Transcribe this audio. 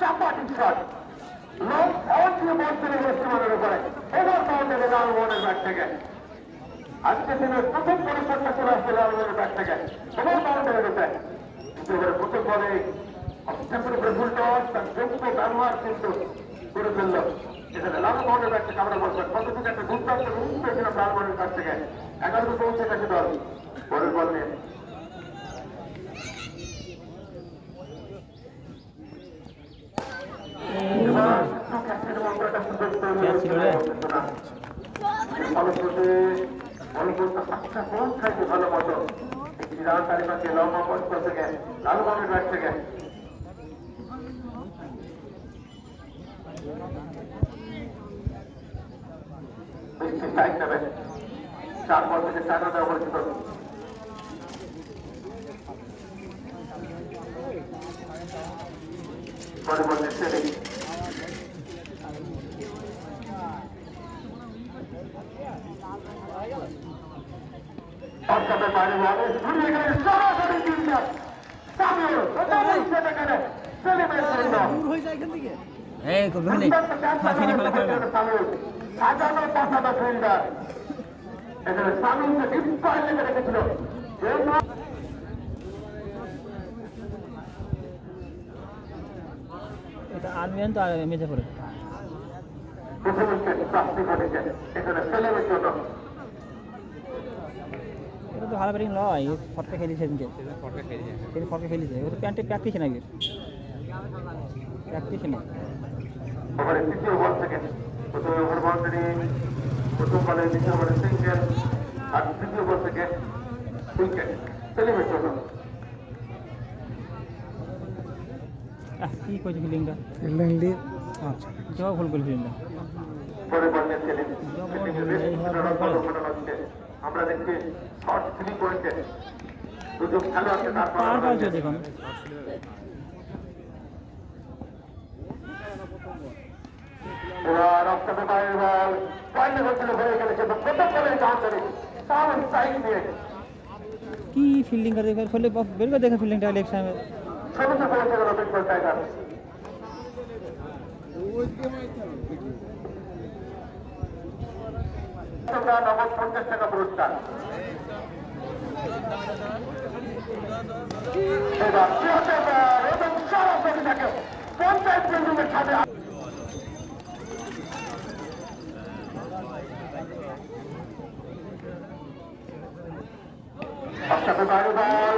চাপাটি shot লোক অন্যীয় বর্তমানে বর্তমানের উপরে এবার বাউন্ডারি লালমোহনের ব্যাট থেকে আজকে দিনের প্রথম পরিসরটা চলে আসছে লালমোহনের ব্যাট থেকে এবার বাউন্ডারি রয়েছে প্রথম বলে অস্ট্রেলিয়ার উপরে ফুল টস তার যোগ্য ব্যবহার কিন্তু করে ফেলল এখানে লালমোহনের ব্যাট থেকে আমরা বলবেন কতটুকু একটা দুর্দান্ত রুম পেয়েছিলাম লালমোহনের কাছ থেকে 11 পৌঁছে গেছে দল পরের বল নিয়ে ভালো মতো রান তালিকাকে লম্বা পথ থেকে লালমোহনের ব্যাট থেকে সাইড নেবে 4 বল থেকে 4 রান দেওয়া পরিচিত পরে বলতে ছেড়ে বাইরে বলে ঘুরিয়ে গেলে সরাসরি তিনজন সামিউল সেখানে সেলিমের জন্য সাজানো পাশানো ফিল্ডার এখানে সামিউলকে ডিপ করে লেগে রেখেছিল এটা আনবেন তো আর মেঝে পড়ে প্রথম প্রাপ্তি ঘটেছে এখানে সেলিমের জন্য এটা তো ভালো ব্যাটিং নয় ফটকা খেলিছে সেদিনকে তিনি ফটকা খেলিছে ও তো প্র্যাকটিস নাকি প্র্যাকটিস না ওভারে তৃতীয় বল থেকে প্রথম ওভার বাউন্ডারি প্রথম বলে দ্বিতীয় বলে সিঙ্গেল আর তৃতীয় বল থেকে উইকেট সেলিমের জন্য কি কইছে ফিল্ডিংটা আচ্ছা জবাব ভুল করে ফিল্ডিংটা পরে বল নিয়ে সেলিম আমরা দেখছি শর্ট 3 পয়েন্টে দুজন খেলোয়াড়কে তারপর দেখুন এবার অক্টোবর বাইরের বল পয়েন্টে হচ্ছিল হয়ে গেলে কিন্তু প্রথম বলের বাউন্ডারি সাউন্ড সাইড দিয়ে কি ফিল্ডিং করে ফলে বের করে দেখেন ফিল্ডিংটা লেগ সামনে সবুজে পৌঁছে গেল বেঙ্গল টাইগার নগদ 50 টাকা পুরস্কার এবার এবং সরাসরি তাকে পঞ্চায়েত বিল্ডিংয়ের সাথে অক্টোবর বাইরে বল